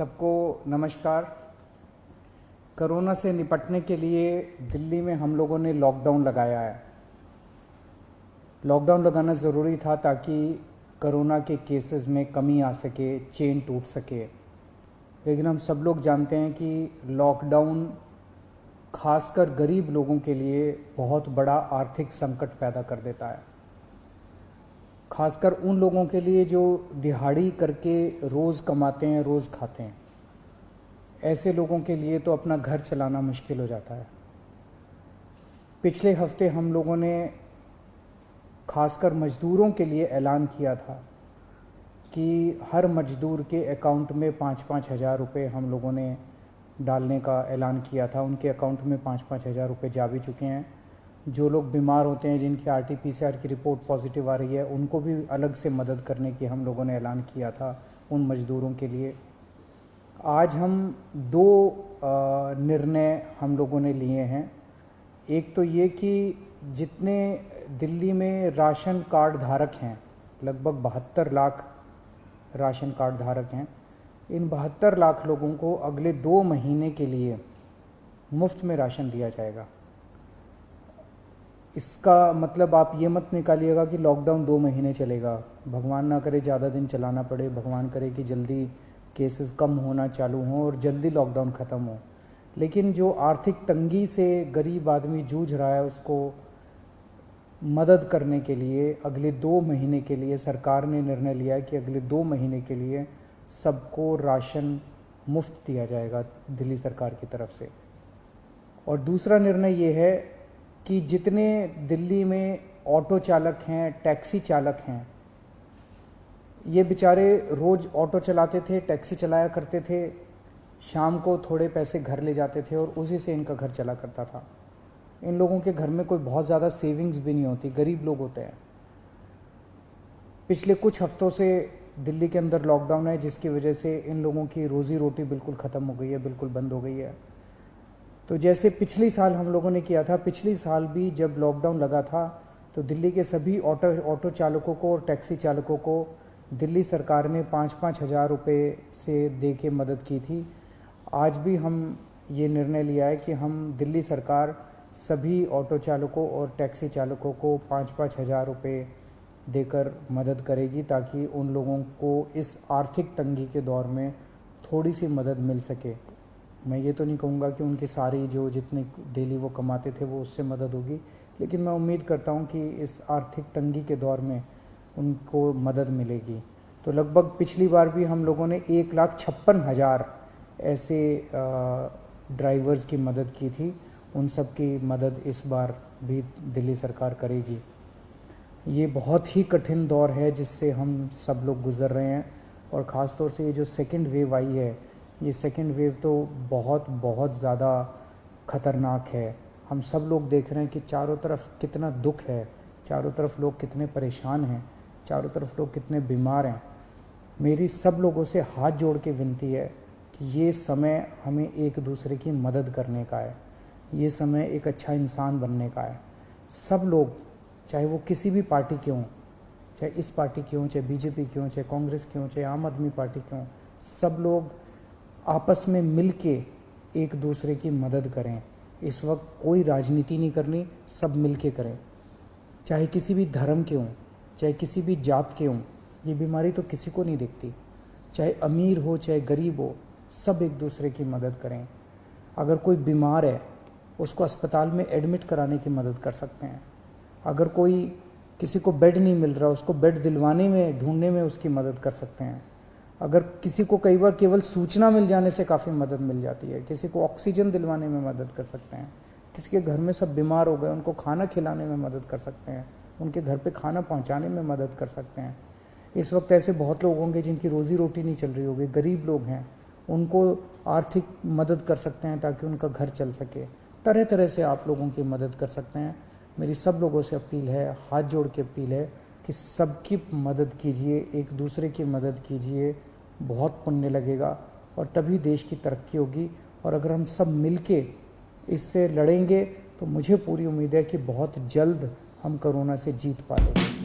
सबको नमस्कार। कोरोना से निपटने के लिए दिल्ली में हम लोगों ने लॉकडाउन लगाया है। लॉकडाउन लगाना ज़रूरी था ताकि कोरोना के केसेस में कमी आ सके, चेन टूट सके। लेकिन हम सब लोग जानते हैं कि लॉकडाउन खासकर गरीब लोगों के लिए बहुत बड़ा आर्थिक संकट पैदा कर देता है, खासकर उन लोगों के लिए जो दिहाड़ी करके रोज़ कमाते हैं, रोज़ खाते हैं। ऐसे लोगों के लिए तो अपना घर चलाना मुश्किल हो जाता है। पिछले हफ्ते हम लोगों ने खासकर मज़दूरों के लिए ऐलान किया था कि हर मज़दूर के अकाउंट में 5-5 हज़ार रुपये हम लोगों ने डालने का ऐलान किया था। उनके अकाउंट में 5-5 हज़ार रुपये जा भी चुके हैं। जो लोग बीमार होते हैं, जिनकी RT-PCR की रिपोर्ट पॉजिटिव आ रही है, उनको भी अलग से मदद करने की हम लोगों ने ऐलान किया था उन मज़दूरों के लिए। आज हम दो निर्णय हम लोगों ने लिए हैं। एक तो ये कि जितने दिल्ली में राशन कार्ड धारक हैं, लगभग 72 लाख राशन कार्ड धारक हैं, इन 72 लाख लोगों को अगले 2 महीने के लिए मुफ्त में राशन दिया जाएगा। इसका मतलब आप ये मत निकालिएगा कि लॉकडाउन 2 महीने चलेगा। भगवान ना करे ज़्यादा दिन चलाना पड़े, भगवान करे कि जल्दी केसेस कम होना चालू हों और जल्दी लॉकडाउन ख़त्म हो। लेकिन जो आर्थिक तंगी से गरीब आदमी जूझ रहा है, उसको मदद करने के लिए अगले 2 महीने के लिए सरकार ने निर्णय लिया है कि अगले 2 महीने के लिए सबको राशन मुफ्त दिया जाएगा दिल्ली सरकार की तरफ से। और दूसरा निर्णय ये है कि जितने दिल्ली में ऑटो चालक हैं, टैक्सी चालक हैं, ये बेचारे रोज़ ऑटो चलाते थे, टैक्सी चलाया करते थे, शाम को थोड़े पैसे घर ले जाते थे और उसी से इनका घर चला करता था। इन लोगों के घर में कोई बहुत ज़्यादा सेविंग्स भी नहीं होती, गरीब लोग होते हैं। पिछले कुछ हफ्तों से दिल्ली के अंदर लॉकडाउन है, जिसकी वजह से इन लोगों की रोज़ी रोटी बिल्कुल ख़त्म हो गई है, बिल्कुल बंद हो गई है। तो जैसे पिछली साल हम लोगों ने किया था, पिछली साल भी जब लॉकडाउन लगा था तो दिल्ली के सभी ऑटो चालकों को और टैक्सी चालकों को दिल्ली सरकार ने 5-5 हज़ार रुपये से दे के मदद की थी। आज भी हम ये निर्णय लिया है कि हम दिल्ली सरकार सभी ऑटो चालकों और टैक्सी चालकों को 5-5 हज़ार रुपये देकर मदद करेगी, ताकि उन लोगों को इस आर्थिक तंगी के दौर में थोड़ी सी मदद मिल सके। मैं ये तो नहीं कहूँगा कि उनकी सारी जो जितने डेली वो कमाते थे वो उससे मदद होगी, लेकिन मैं उम्मीद करता हूँ कि इस आर्थिक तंगी के दौर में उनको मदद मिलेगी। तो लगभग पिछली बार भी हम लोगों ने 1,56,000 ऐसे ड्राइवर्स की मदद की थी। उन सब की मदद इस बार भी दिल्ली सरकार करेगी। ये बहुत ही कठिन दौर है जिससे हम सब लोग गुज़र रहे हैं, और ख़ास तौर से ये जो सेकंड वेव आई है, ये सेकंड वेव तो बहुत ज़्यादा ख़तरनाक है। हम सब लोग देख रहे हैं कि चारों तरफ कितना दुख है, चारों तरफ लोग कितने परेशान हैं, चारों तरफ लोग कितने बीमार हैं। मेरी सब लोगों से हाथ जोड़ के विनती है कि ये समय हमें एक दूसरे की मदद करने का है, ये समय एक अच्छा इंसान बनने का है। सब लोग, चाहे वो किसी भी पार्टी के हों, चाहे इस पार्टी के हों, चाहे BJP के हों, चाहे कांग्रेस के हों, चाहे आम आदमी पार्टी के हों, सब लोग आपस में मिल के एक दूसरे की मदद करें। इस वक्त कोई राजनीति नहीं करनी, सब मिल के करें। चाहे किसी भी धर्म के हों, चाहे किसी भी जात के हों, ये बीमारी तो किसी को नहीं दिखती। चाहे अमीर हो चाहे गरीब हो, सब एक दूसरे की मदद करें। अगर कोई बीमार है, उसको अस्पताल में एडमिट कराने की मदद कर सकते हैं। अगर कोई किसी को बेड नहीं मिल रहा, उसको बेड दिलवाने में, ढूंढने में उसकी मदद कर सकते हैं। अगर किसी को कई बार केवल सूचना मिल जाने से काफ़ी मदद मिल जाती है, किसी को ऑक्सीजन दिलवाने में मदद कर सकते हैं। किसी के घर में सब बीमार हो गए, उनको खाना खिलाने में मदद कर सकते हैं, उनके घर पे खाना पहुंचाने में मदद कर सकते हैं। इस वक्त ऐसे बहुत लोग होंगे जिनकी रोज़ी रोटी नहीं चल रही होगी, गरीब लोग हैं, उनको आर्थिक मदद कर सकते हैं ताकि उनका घर चल सके। तरह तरह से आप लोगों की मदद कर सकते हैं। मेरी सब लोगों से अपील है, हाथ जोड़ के अपील है कि सबकी मदद कीजिए, एक दूसरे की मदद कीजिए। बहुत पुण्य लगेगा और तभी देश की तरक्की होगी। और अगर हम सब मिलके इससे लड़ेंगे तो मुझे पूरी उम्मीद है कि बहुत जल्द हम कोरोना से जीत पा लेंगे।